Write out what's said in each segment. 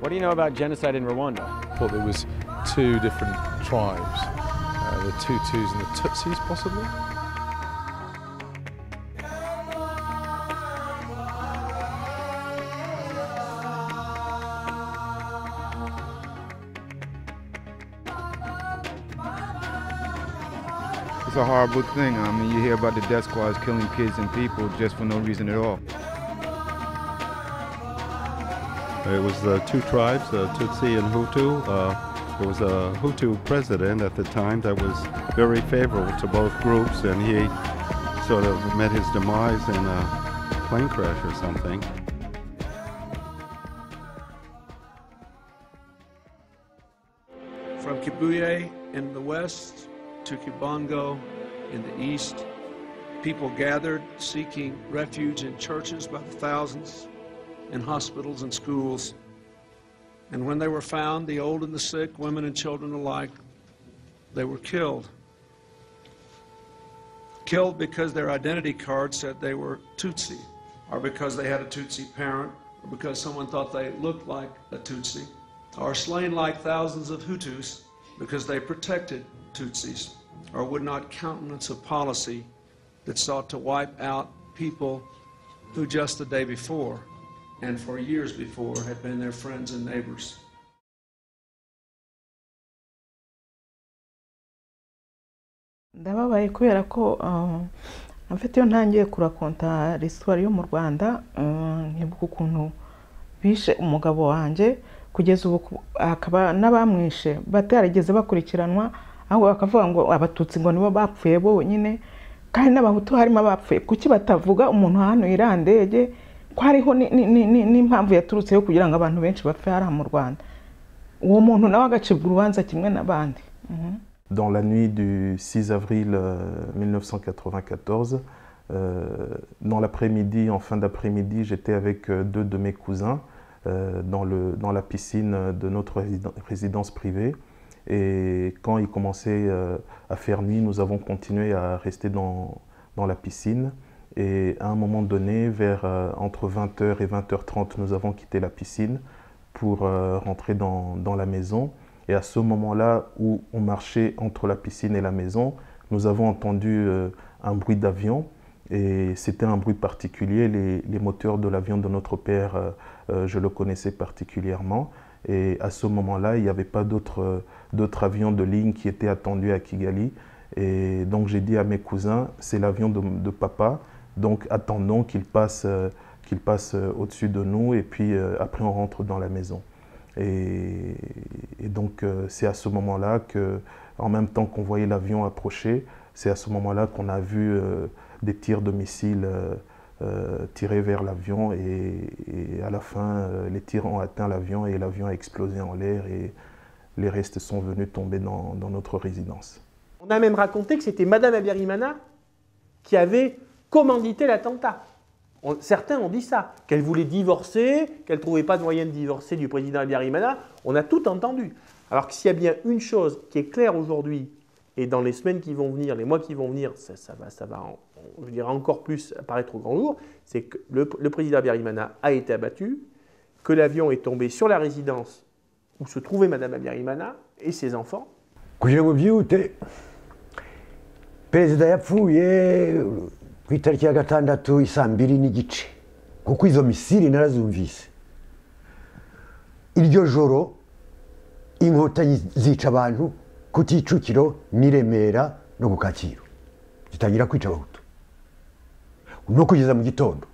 What do you know about genocide in Rwanda? Thought there was two different tribes, the Tutus and the Tutsis possibly. It's a horrible thing. I mean, you hear about the death squads killing kids and people just for no reason at all. It was the two tribes, Tutsi and Hutu. There was a Hutu president at the time that was very favorable to both groups, and he sort of met his demise in a plane crash or something. From Kibuye in the west to Kibango in the east, people gathered seeking refuge in churches by the thousands, in hospitals and schools. And when they were found, the old and the sick, women and children alike, they were killed. Killed because their identity card said they were Tutsi, or because they had a Tutsi parent, or because someone thought they looked like a Tutsi, or slain like thousands of Hutus because they protected Tutsis, or would not countenance a policy that sought to wipe out people who just the day before and for years before had been their friends and neighbors. Ndababaye kubera ko mfite iyo ntangiye kurakonta l'histoire yo mu Rwanda nkibuka ukuntu bishe umugabo wanje kugeza ubu akaba nabamwishe batarigeze bakurikiranwa ahubwo bakavuga ngo abatutsi ngo nibo bapfuye bonyine kandi n'abahutu harimo abapfuye kuki batavuga umuntu hano irandege ko hariho n'impamvu yaturutse yo kugira ngo abantu benshi bapfe hariya mu Rwanda uwo muntu nawe agacibwa urubanza kimwe n'abandi. Dans la nuit du 6 avril 1994, dans l'après-midi, en fin d'après-midi, j'étais avec deux de mes cousins dans la piscine de notre résidence privée. Et quand il commençait à faire nuit, nous avons continué à rester dans la piscine. Et à un moment donné, vers entre 20h et 20h30, nous avons quitté la piscine pour rentrer dans la maison. Et à ce moment-là où on marchait entre la piscine et la maison, nous avons entendu un bruit d'avion. Et c'était un bruit particulier. Les moteurs de l'avion de notre père, je le connaissais particulièrement. Et à ce moment-là, il n'y avait pas d'autres avions de ligne qui étaient attendus à Kigali. Et donc j'ai dit à mes cousins, c'est l'avion de papa, donc attendons qu'il passe au-dessus de nous et puis après on rentre dans la maison. Et donc c'est à ce moment-là que, en même temps qu'on voyait l'avion approcher, c'est à ce moment-là qu'on a vu des tirs de missiles tirés vers l'avion et à la fin, les tirs ont atteint l'avion et l'avion a explosé en l'air et les restes sont venus tomber dans notre résidence. On a même raconté que c'était Madame Abiyarimana qui avait commandité l'attentat. Certains ont dit ça, qu'elle voulait divorcer, qu'elle ne trouvait pas de moyen de divorcer du président Abiyarimana. On a tout entendu. Alors que s'il y a bien une chose qui est claire aujourd'hui, et dans les semaines qui vont venir, les mois qui vont venir, ça va je dirais encore plus apparaître au grand jour, c'est que le président Abiyarimana a été abattu, que l'avion est tombé sur la résidence où se trouvait Madame Abiyarimana et ses enfants. Kugira ngo byihute, perezida yapfuye ku itariki ya 6 saa 2 n'igice kuko izo misiri narazumvise. Iryo joro inkotanyi zica abantu ku Kicukiro n'i Remera no ku Kacyiru zitangira kwica abahutu no kugeza mu gitondo.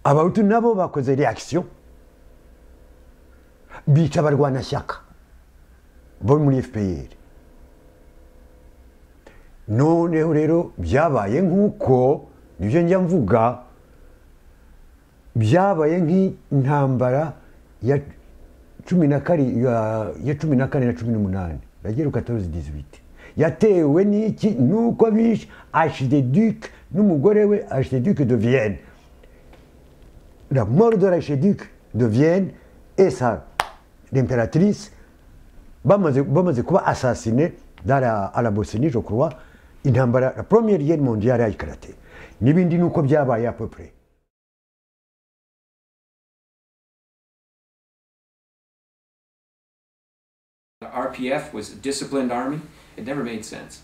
Abahutu nabo bakoze reaction bica abarwanashyaka bo muri FPR. Noneho rero byabaye nk'uko nibyo njya mvuga, byabaye nk'intambara ya 14 na 18 ragera 14-18 yatewe n'iki nuko bishe archiduc n'umugore we archiduc de Vienne. La mort de l'archiduc de Vienne et l'impératrice bamaze kuba assassiné à la Bosnie, je crois, intambara la première guerre mondiale a éclaté. N'ibindi nuko byabaye à peu près. RPF was a disciplined army. It never made sense.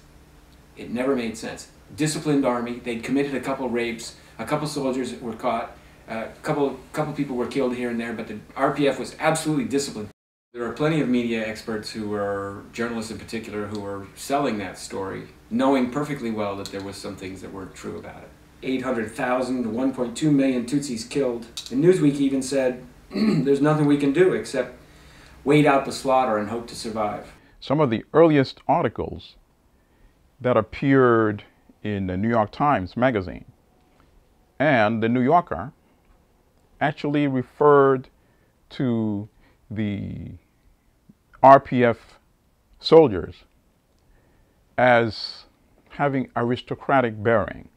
It never made sense. Disciplined army, they'd committed a couple rapes, a couple soldiers were caught, a couple people were killed here and there, but the RPF was absolutely disciplined. There are plenty of media experts who were, journalists in particular, who were selling that story, knowing perfectly well that there was some things that weren't true about it. 800,000 to 1.2 million Tutsis killed. And Newsweek even said, there's nothing we can do except wait out the slaughter and hope to survive. Some of the earliest articles that appeared in the New York Times magazine and the New Yorker actually referred to the RPF soldiers as having aristocratic bearing,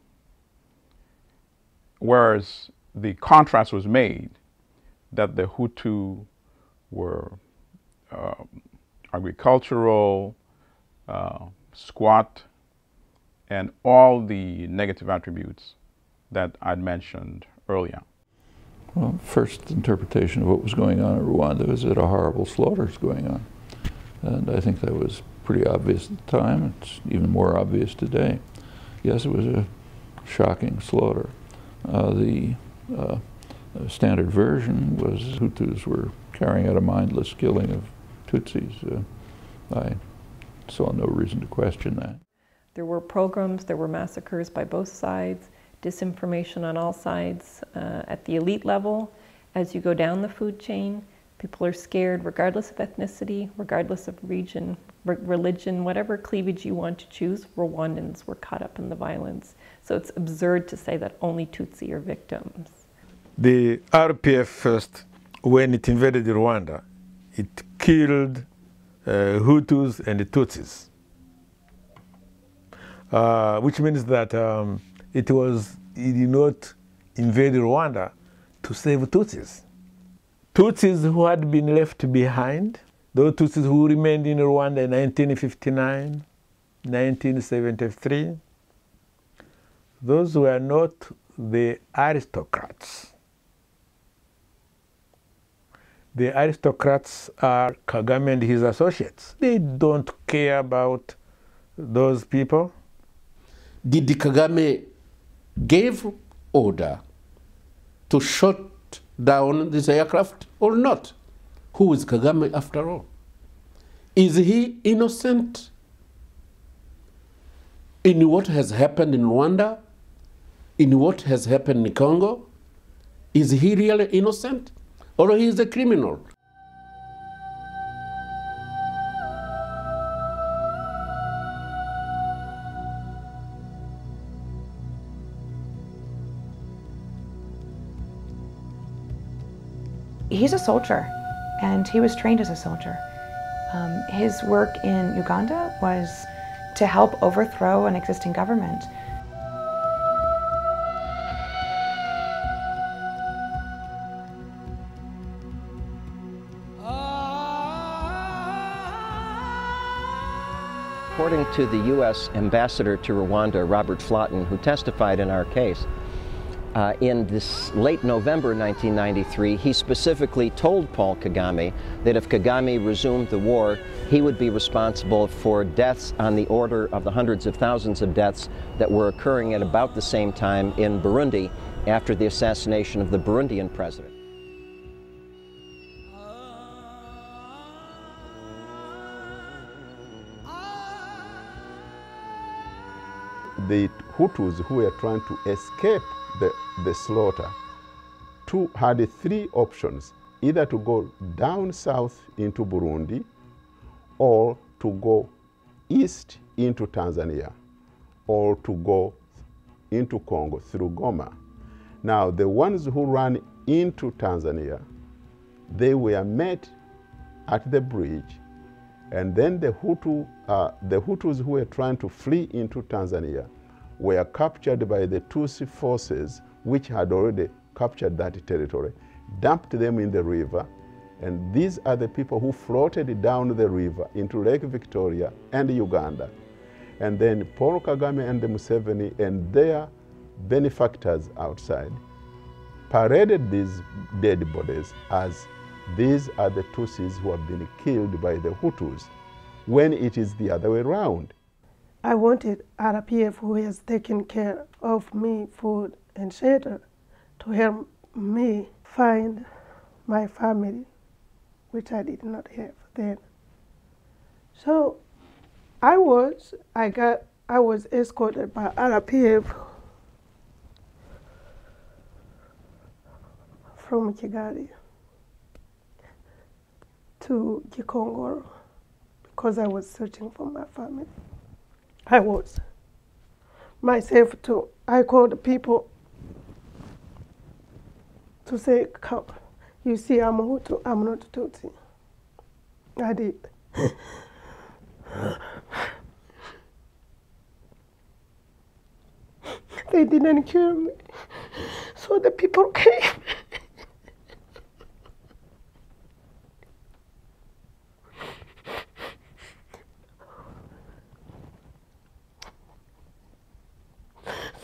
whereas the contrast was made that the Hutu were agricultural, squat, and all the negative attributes that I'd mentioned earlier. Well, first interpretation of what was going on in Rwanda was that a horrible slaughter was going on. And I think that was pretty obvious at the time. It's even more obvious today. Yes, it was a shocking slaughter. The standard version was Hutus were carrying out a mindless killing of Tutsis. I saw no reason to question that. There were pogroms, there were massacres by both sides, disinformation on all sides. At the elite level, as you go down the food chain, people are scared regardless of ethnicity, regardless of region, religion, whatever cleavage you want to choose. Rwandans were caught up in the violence. So it's absurd to say that only Tutsi are victims. The RPF first, when it invaded Rwanda, it killed Hutus and the Tutsis, which means that it did not invade Rwanda to save Tutsis. Tutsis who had been left behind, those Tutsis who remained in Rwanda in 1959, 1973, those were not the aristocrats. The aristocrats are Kagame and his associates. They don't care about those people. Did Kagame give order to shoot down this aircraft or not? Who is Kagame after all? Is he innocent in what has happened in Rwanda? In what has happened in Congo? Is he really innocent? Or he is a criminal? He's a soldier, and he was trained as a soldier. His work in Uganda was to help overthrow an existing government. According to the U.S. ambassador to Rwanda, Robert Flotten, who testified in our case, in this late November 1993, he specifically told Paul Kagame that if Kagame resumed the war, he would be responsible for deaths on the order of the hundreds of thousands of deaths that were occurring at about the same time in Burundi after the assassination of the Burundian president. The Hutus who were trying to escape the slaughter had three options: either to go down south into Burundi, or to go east into Tanzania, or to go into Congo through Goma. Now, the ones who ran into Tanzania, they were met at the bridge, and then the Hutus who were trying to flee into Tanzania were captured by the Tutsi forces, which had already captured that territory, dumped them in the river, and these are the people who floated down the river into Lake Victoria and Uganda. And then Paul Kagame and the Museveni and their benefactors outside paraded these dead bodies as these are the Tutsis who have been killed by the Hutus. when it is the other way around. I wanted RPF, who has taken care of me, food and shelter, to help me find my family, which I did not have then. So I was escorted by RPF from Kigali to Gikongoro because I was searching for my family. I was myself too. I called people to say, come, you see, I'm Hutu, I'm not Tutsi. I did. They didn't kill me, so the people came.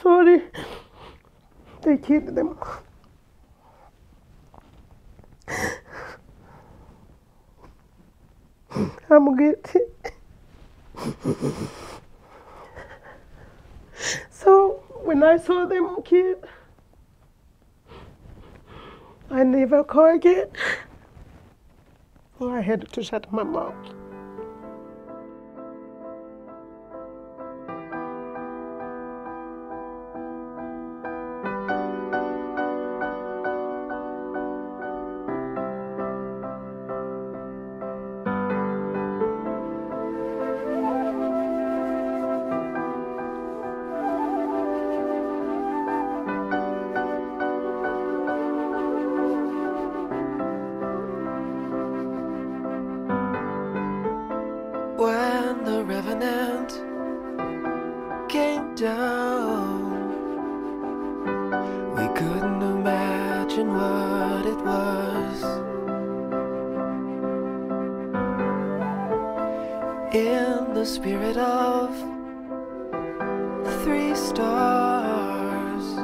Sorry, they killed them. I'm guilty. So when I saw them killed, I never called again. So I had to shut my mouth. When the revenant came down, we couldn't imagine what it was. In the spirit of 3 stars,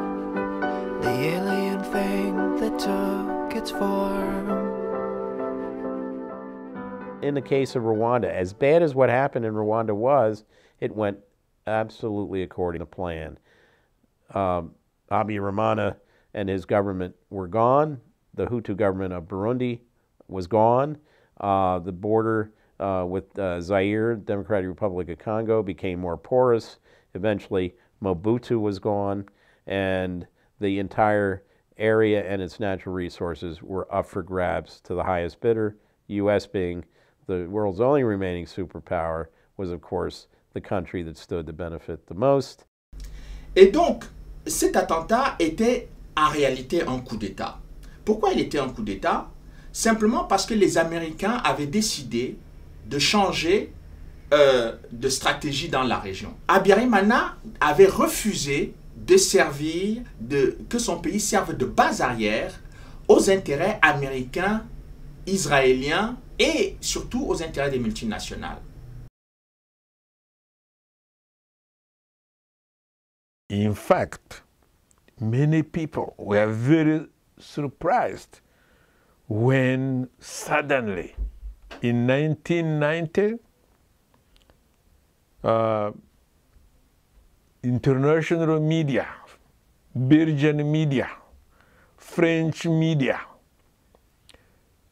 the alien thing that took its form. In the case of Rwanda, as bad as what happened in Rwanda was, it went absolutely according to plan. Habyarimana and his government were gone. The Hutu government of Burundi was gone. The border with Zaire, Democratic Republic of Congo, became more porous. Eventually, Mobutu was gone, and the entire area and its natural resources were up for grabs to the highest bidder. U.S. being the world's only remaining superpower, was of course the country that stood to benefit the most. Et donc, cet attentat était en réalité un coup d'État. Pourquoi il était un coup d'État? Simplement parce que les Américains avaient décidé de changer de stratégie dans la région. Habyarimana avait refusé de servir, que son pays serve de base arrière aux intérêts américains, israéliens et surtout aux intérêts des multinationales. In fact, many people were very surprised when suddenly, in 1990, international media, Belgian media, French media,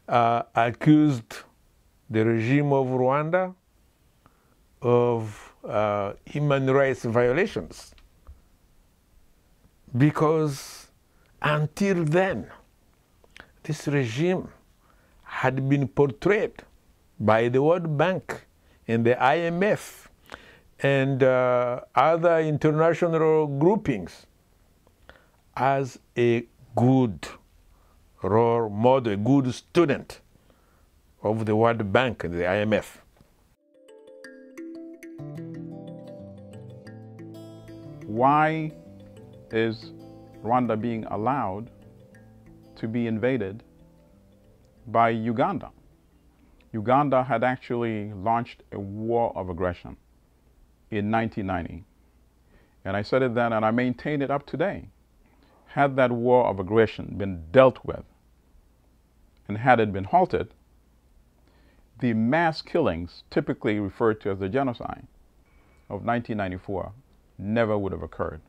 accused the regime of Rwanda of human rights violations. Because until then, this regime had been portrayed by the World Bank and the IMF and other international groupings as a good role model, a good student of the World Bank and the IMF. Why is Rwanda being allowed to be invaded by Uganda? Uganda had actually launched a war of aggression in 1990. And I said it then, and I maintain it up today. Had that war of aggression been dealt with, and had it been halted, the mass killings typically referred to as the genocide of 1994 never would have occurred.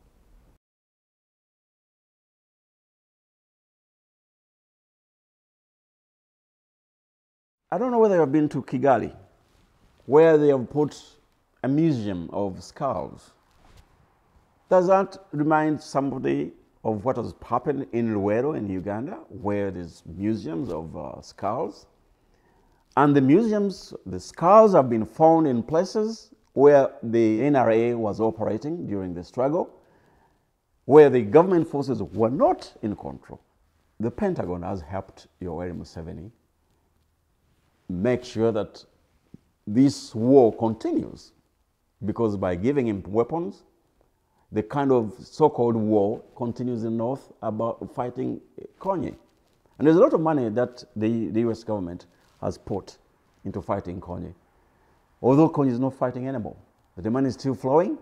I don't know whether you've been to Kigali, where they have put a museum of skulls. Does that remind somebody of what has happened in Luwero in Uganda, where there's museums of skulls? And the museums, the skulls have been found in places where the NRA was operating during the struggle, where the government forces were not in control. The Pentagon has helped Yoweri Museveni make sure that this war continues, because by giving him weapons, the kind of so-called war continues in the north about fighting Kony. And there's a lot of money that the US government has put into fighting Kony. Although Kony is not fighting anymore, but the money is still flowing,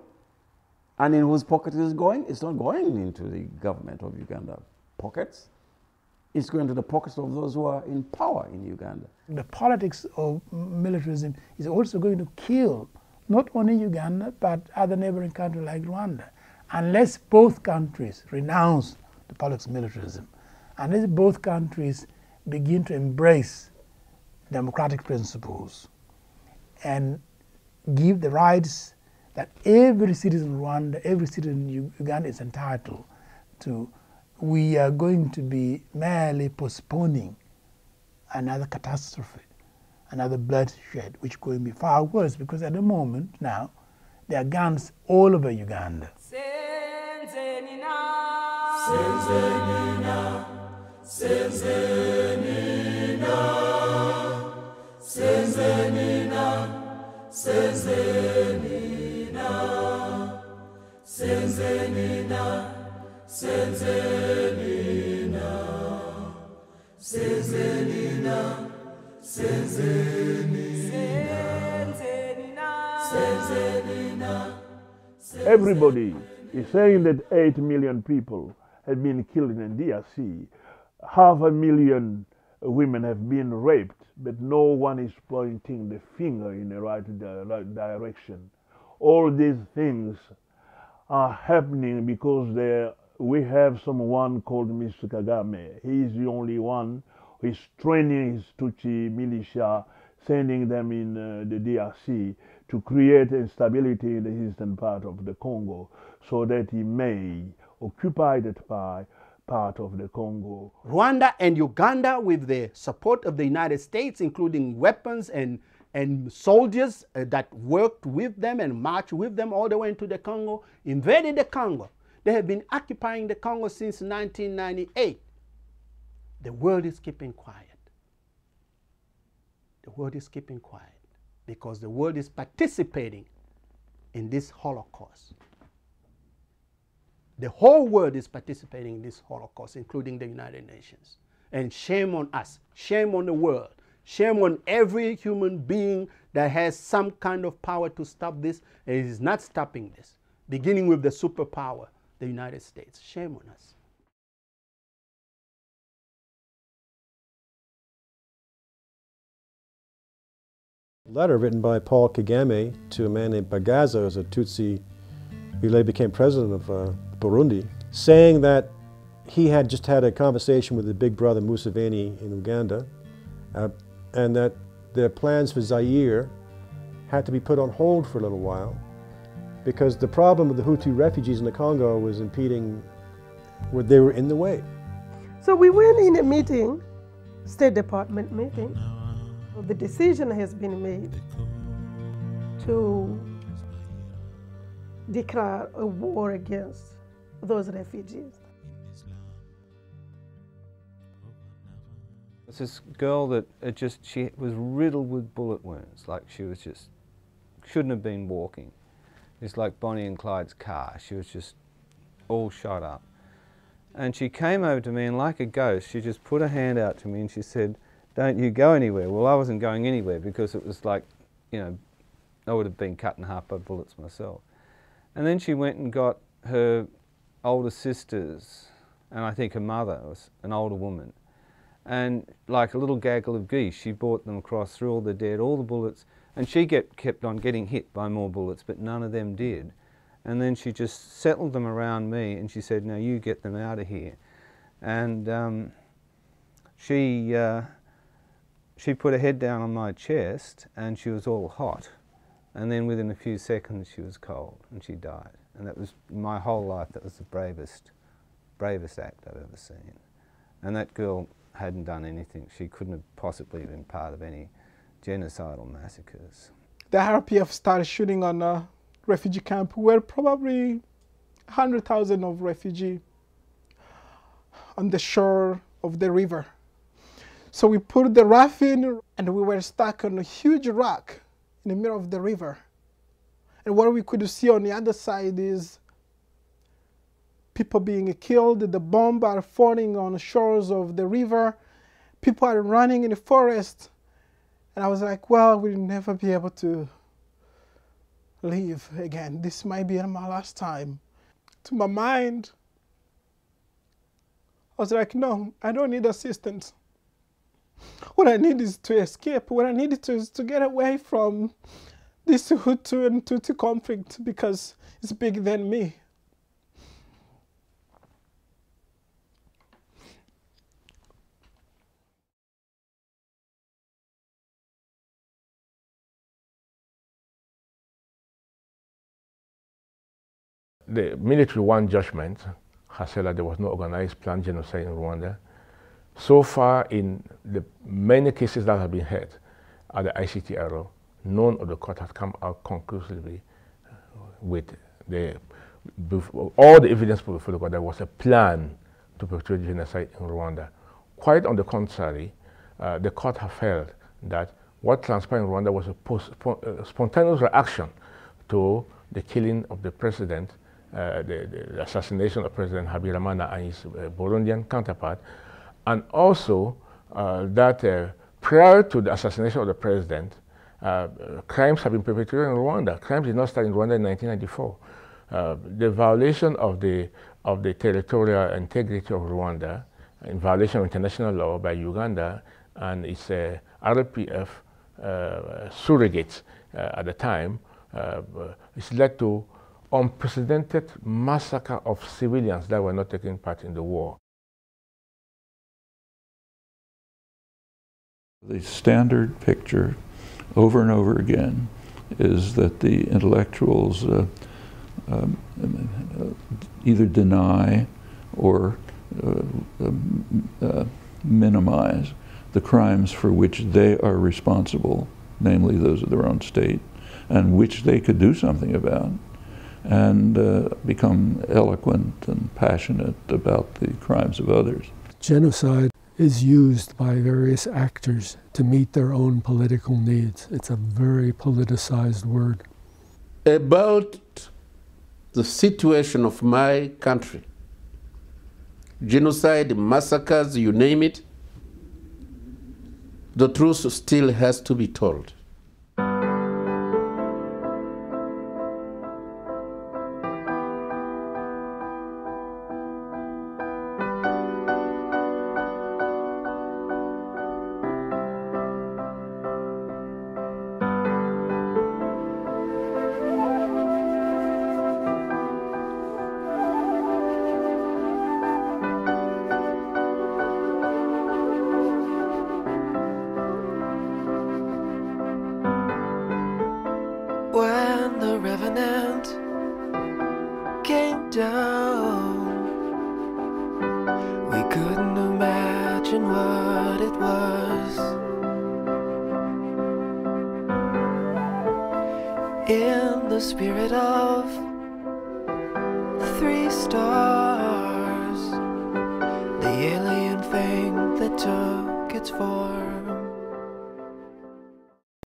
and in whose pocket is it going? It's not going into the government of Uganda pockets. It's going to the pockets of those who are in power in Uganda. The politics of militarism is also going to kill not only Uganda, but other neighboring countries like Rwanda. Unless both countries renounce the politics of militarism, unless both countries begin to embrace democratic principles and give the rights that every citizen in Rwanda, every citizen in Uganda is entitled to, we are going to be merely postponing another catastrophe, another bloodshed, which is going to be far worse, because at the moment now, there are guns all over Uganda. Senzenina, Senzenina, Senzenina, Senzenina, Senzenina, Senzenina, Senzenina, Senzenina, Everybody is saying that 8 million people have been killed in DRC. 500,000 women have been raped, but no one is pointing the finger in the right direction. All these things are happening because we have someone called Mr. Kagame. He is the only one who is training his Tutsi militia, sending them in the DRC to create instability in the eastern part of the Congo, so that he may occupy that part of the Congo. Rwanda and Uganda, with the support of the United States, including weapons and soldiers that worked with them and marched with them all the way into the Congo, invaded the Congo. They have been occupying the Congo since 1998. The world is keeping quiet. The world is keeping quiet because the world is participating in this Holocaust. The whole world is participating in this Holocaust, including the United Nations. And shame on us, shame on the world, shame on every human being that has some kind of power to stop this, and it is not stopping this, beginning with the superpower, the United States. Shame on us. Letter written by Paul Kagame to a man named Bagaza, who was a Tutsi who later became president of Burundi, saying that he had just had a conversation with the big brother Museveni in Uganda, and that their plans for Zaire had to be put on hold for a little while because the problem with the Hutu refugees in the Congo was impeding, they were in the way. So we went in a meeting, State Department meeting. The decision has been made to declare a war against those refugees. It's this girl that she was riddled with bullet wounds, like she was just, shouldn't have been walking. It's like Bonnie and Clyde's car. She was just all shot up. And she came over to me and like a ghost, she just put her hand out to me and she said, "Don't you go anywhere." Well, I wasn't going anywhere because it was like, you know, I would have been cut in half by bullets myself. And then she went and got her older sisters, and I think her mother was an older woman, And like a little gaggle of geese, she brought them across through all the dead, all the bullets, and she kept on getting hit by more bullets, but none of them did. And then she just settled them around me, and she said, "Now you get them out of here." And she put her head down on my chest, and she was all hot. And then within a few seconds, she was cold, and she died. And that was, my whole life, that was the bravest act I've ever seen. And that girl hadn't done anything. She couldn't have possibly been part of any genocidal massacres. The RPF started shooting on a refugee camp where probably 100,000 of refugees on the shore of the river. So we put the raft in, and we were stuck on a huge rock in the middle of the river. And what we could see on the other side is people being killed, the bombs are falling on the shores of the river, people are running in the forest. And I was like, well, we'll never be able to leave again. This might be my last time. To my mind, I was like, no, I don't need assistance. What I need is to escape. What I need is to get away from this Hutu and Tutsi conflict because it's bigger than me. The military one judgment has said that there was no organized planned genocide in Rwanda. So far, in the many cases that have been heard at the ICTRO, none of the court has come out conclusively with all the evidence before the court there was a plan to perpetrate genocide in Rwanda. Quite on the contrary, the court have held that what transpired in Rwanda was a spontaneous reaction to the killing of the president, the assassination of President Habyarimana and his Burundian counterpart, and also that prior to the assassination of the president, crimes have been perpetrated in Rwanda. Crimes did not start in Rwanda in 1994. The violation of the territorial integrity of Rwanda, in violation of international law by Uganda and its RPF surrogates at the time, it's led to unprecedented massacre of civilians that were not taking part in the war. The standard picture over and over again is that the intellectuals either deny or minimize the crimes for which they are responsible, namely those of their own state, and which they could do something about, and become eloquent and passionate about the crimes of others. Genocide is used by various actors to meet their own political needs. It's a very politicized word. About the situation of my country, genocide, massacres, you name it, the truth still has to be told. When the revenant came down, we couldn't imagine what it was. In the spirit of 3 stars, the alien thing that took its form.